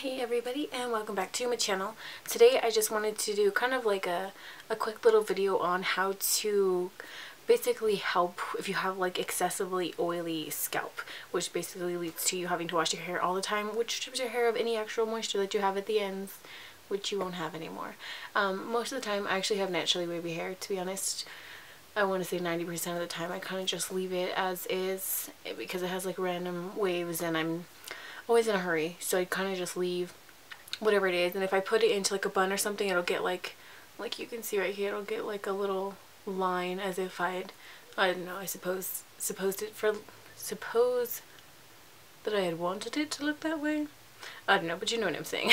Hey everybody, and welcome back to my channel. Today I just wanted to do kind of like a quick little video on how to basically help if you have like excessively oily scalp, which basically leads to you having to wash your hair all the time, which strips your hair of any actual moisture that you have at the ends, which you won't have anymore. Most of the time I actually have naturally wavy hair, to be honest. I want to say 90% of the time I kind of just leave it as is because it has like random waves and I'm always in a hurry, so I kind of just leave whatever it is. And if I put it into like a bun or something, it'll get like you can see right here, it'll get like a little line as if I don't know, I suppose that I had wanted it to look that way. I don't know, but you know what I'm saying.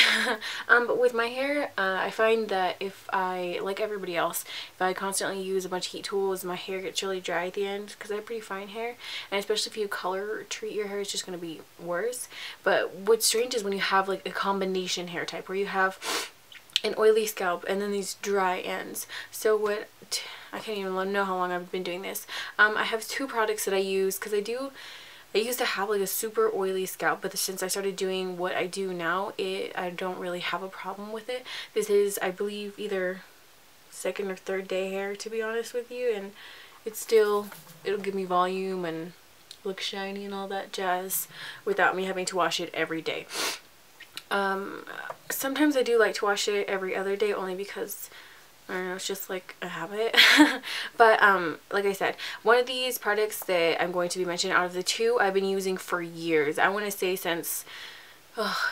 But with my hair, I find that if I, like everybody else, if I constantly use a bunch of heat tools, my hair gets really dry at the end because I have pretty fine hair, and especially if you color treat your hair, it's just going to be worse. But what's strange is when you have like a combination hair type where you have an oily scalp and then these dry ends. So I can't even know how long I've been doing this. I have two products that I use because I used to have like a super oily scalp, but since I started doing what I do now, I don't really have a problem with it. This is, I believe, either second or third day hair, to be honest with you, and it'll give me volume and look shiny and all that jazz without me having to wash it every day. Sometimes I do like to wash it every other day only because I don't know, it's just like a habit. But like I said, one of these products that I'm going to be mentioning out of the two I've been using for years. I want to say since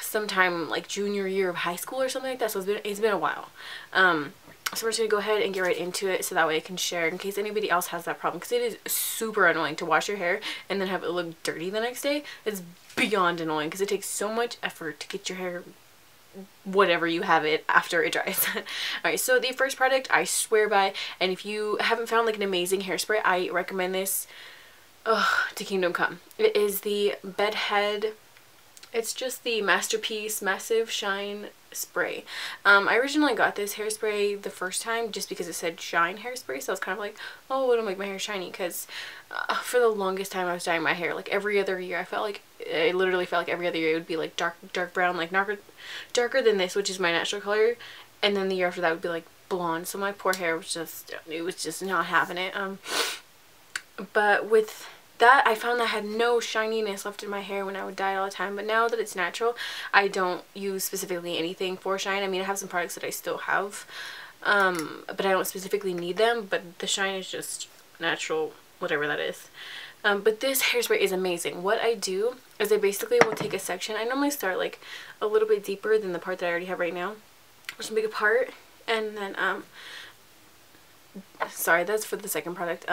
sometime like junior year of high school or something like that, so it's been a while. So we're just gonna go ahead and get right into it so that way I can share in case anybody else has that problem, because it is super annoying to wash your hair and then have it look dirty the next day. It's beyond annoying because it takes so much effort to get your hair whatever you have it after it dries. Alright, so the first product I swear by, and if you haven't found like an amazing hairspray, I recommend this to Kingdom Come. It is the Bedhead. It's just the Masterpiece Massive Shine Spray. I originally got this hairspray the first time just because it said shine hairspray, so I was kind of like, oh, it'll make my hair shiny, because for the longest time I was dyeing my hair like every other year. I literally felt like every other year it would be like dark brown, like darker than this, which is my natural color, and then the year after that would be like blonde. So my poor hair was just not having it. But with that, I found that I had no shininess left in my hair when I would dye it all the time. But now that it's natural, I don't use specifically anything for shine. I mean, I have some products that I still have, but I don't specifically need them. But the shine is just natural, whatever that is. But this hairspray is amazing. What I do is I basically will take a section. I normally start like a little bit deeper than the part that I already have right now, just a big part, and then sorry, that's for the second product.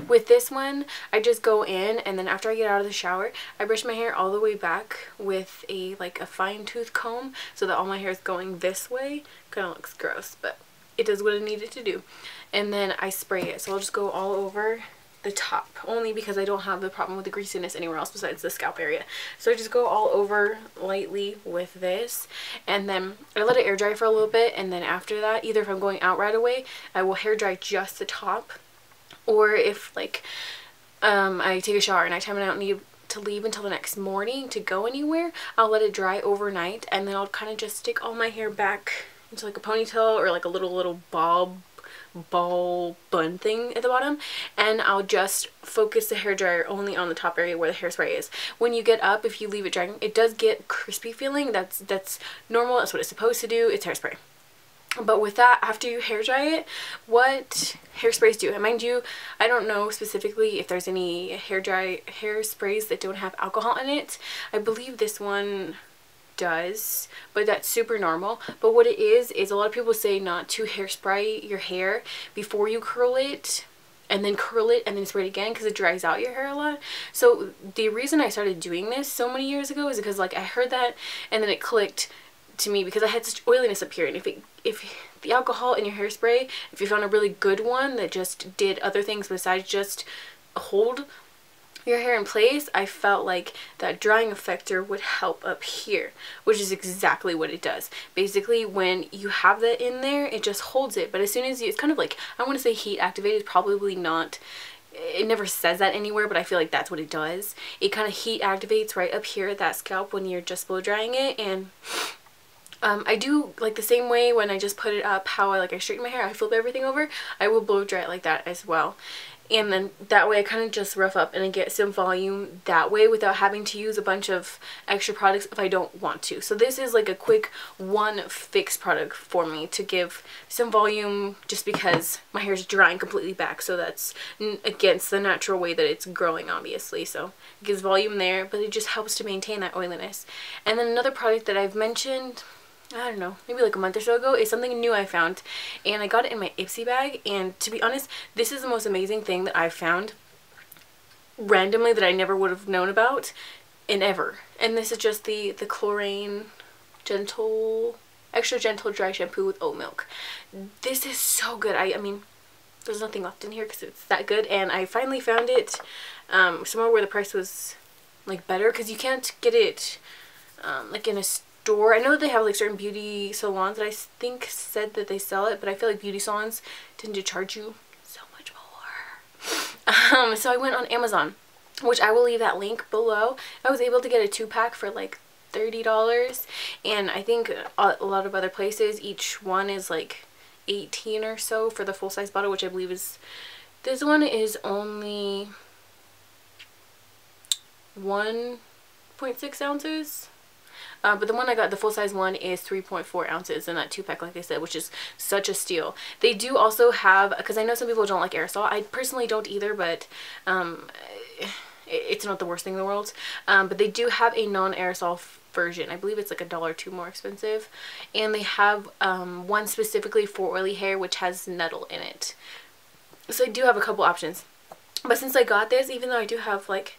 With this one, I just go in, and then after I get out of the shower, I brush my hair all the way back with a fine tooth comb so that all my hair is going this way. Kind of looks gross, but it does what it needed to do. And then I spray it, so I'll just go all over the top, only because I don't have the problem with the greasiness anywhere else besides the scalp area. So I just go all over lightly with this, and then I let it air dry for a little bit, and then after that, either if I'm going out right away, I will hair dry just the top, or if like I take a shower at nighttime and I don't need to leave until the next morning to go anywhere, I'll let it dry overnight, and then I'll kind of just stick all my hair back into like a ponytail or like a little ball bun thing at the bottom, and I'll just focus the hair dryer only on the top area where the hairspray is. When you get up, if you leave it drying, it does get crispy feeling. That's normal. That's what it's supposed to do. It's hairspray. But with that, after you hair dry it, what hairsprays do? And mind you, I don't know specifically if there's any hairsprays that don't have alcohol in it. I believe this one does, but that's super normal. But what it is a lot of people say not to hairspray your hair before you curl it, and then curl it and then spray it again, because it dries out your hair a lot. So the reason I started doing this so many years ago is because like I heard that, and then it clicked to me because I had such oiliness up here, and if the alcohol in your hairspray, if you found a really good one that just did other things besides just hold your hair in place, I felt like that drying effector would help up here, which is exactly what it does. Basically, when you have that in there, it just holds it, but as soon as it's kind of like, I want to say heat activated, probably not it never says that anywhere, but I feel like that's what it does. It kind of heat activates right up here at that scalp when you're just blow drying it. And I do like the same way when I just put it up, how I straighten my hair, I flip everything over, I will blow dry it like that as well. And then that way I kind of just rough up and I get some volume that way without having to use a bunch of extra products if I don't want to. So this is like a quick one fix product for me to give some volume, just because my hair is drying completely back. So that's against the natural way that it's growing, obviously. So it gives volume there, but it just helps to maintain that oiliness. And then another product that I've mentioned, I don't know, maybe like a month or so ago, is something new I found, and I got it in my Ipsy bag. And to be honest, this is the most amazing thing that I've found randomly that I never would have known about in ever. And this is just the Chlorine Extra Gentle Dry Shampoo with Oat Milk. This is so good. I mean, there's nothing left in here because it's that good, and I finally found it somewhere where the price was like better, because you can't get it like in a store. I know they have like certain beauty salons that I think said that they sell it, but I feel like beauty salons tend to charge you so much more. So I went on Amazon, which I will leave that link below. I was able to get a 2-pack for like $30, and I think a lot of other places each one is like 18 or so for the full size bottle, which I believe is, this one is only 1.6 ounces. But the one I got, the full size one, is 3.4 ounces in that 2-pack, like I said, which is such a steal. They do also have, because I know some people don't like aerosol. I personally don't either, but it's not the worst thing in the world. But they do have a non-aerosol version. I believe it's like $1 or $2 more expensive. And they have one specifically for oily hair, which has nettle in it. So I do have a couple options. But since I got this, even though I do have like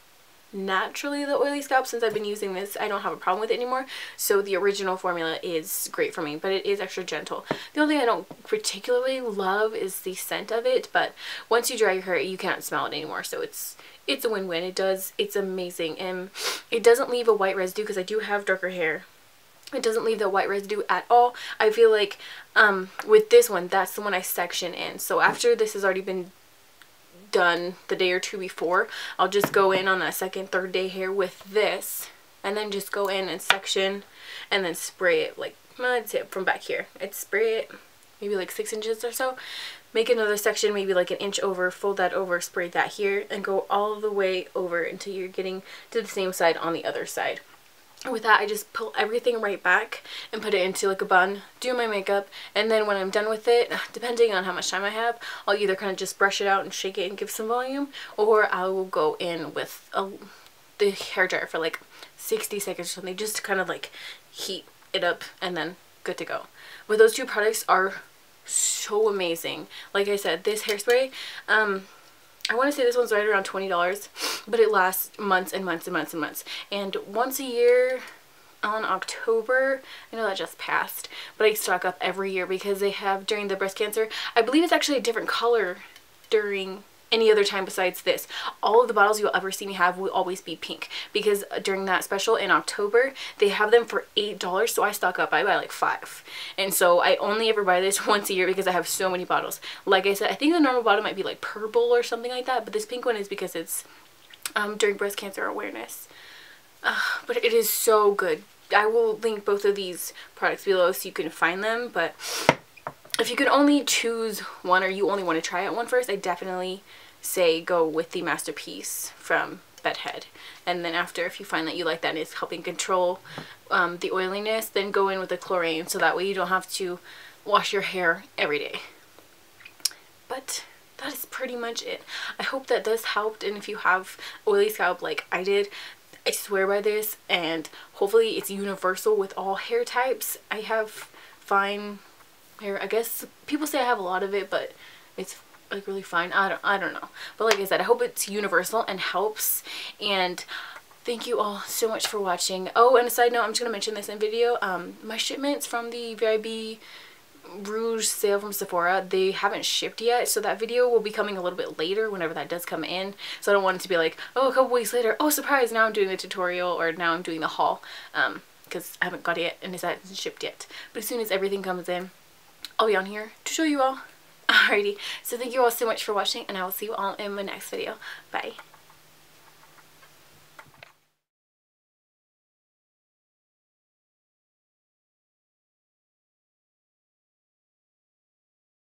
naturally the oily scalp, since I've been using this, I don't have a problem with it anymore. So the original formula is great for me, but it is extra gentle. The only thing I don't particularly love is the scent of it, but once you dry your hair, you can't smell it anymore. So it's a win-win. It's amazing, and it doesn't leave a white residue, because I do have darker hair. It doesn't leave that white residue at all. I feel like with this one, that's the one I section in. So after this has already been done the day or two before, I'll just go in on that second, third day hair with this, and then just go in and section and then spray it like, I'd say from back here. I'd spray it maybe like 6 inches or so, make another section maybe like an inch over, fold that over, spray that here, and go all the way over until you're getting to the same side on the other side. And with that, I just pull everything right back and put it into like a bun, do my makeup, and then when I'm done with it, depending on how much time I have, I'll either kind of just brush it out and shake it and give some volume, or I will go in with the hair dryer for like 60 seconds or something, just to kind of like heat it up, and then good to go. But those two products are so amazing. Like I said, this hairspray, I want to say this one's right around $20, but it lasts months and months and months and months. And once a year on October, I know that just passed, but I stock up every year because they have during the breast cancer. I believe it's actually a different color during any other time besides this. All of the bottles you'll ever see me have will always be pink, because during that special in October, they have them for $8, so I stock up. I buy like 5. And so I only ever buy this once a year because I have so many bottles. Like I said, I think the normal bottle might be like purple or something like that, but this pink one is because it's during breast cancer awareness. But it is so good. I will link both of these products below so you can find them, but if you could only choose one, or you only want to try out one first, I definitely say go with the Masterpiece from Bedhead. And then after, if you find that you like that and it's helping control the oiliness, then go in with the chlorine, so that way you don't have to wash your hair every day. But that is pretty much it. I hope that this helped, and if you have oily scalp like I did, I swear by this, and hopefully it's universal with all hair types. I have fine hair. I guess people say I have a lot of it, but it's like really fine. I don't know. But like I said, I hope it's universal and helps. And thank you all so much for watching. Oh, and a side note, I'm just gonna mention this in video. My shipments from the VIB Rouge sale from Sephora, they haven't shipped yet, so that video will be coming a little bit later whenever that does come in. So I don't want it to be like, oh, a couple weeks later, oh surprise, now I'm doing the tutorial, or now I'm doing the haul, because I haven't got it yet and it hasn't shipped yet. But as soon as everything comes in, I'll be on here to show you all. Alrighty, so thank you all so much for watching, and I will see you all in my next video. Bye.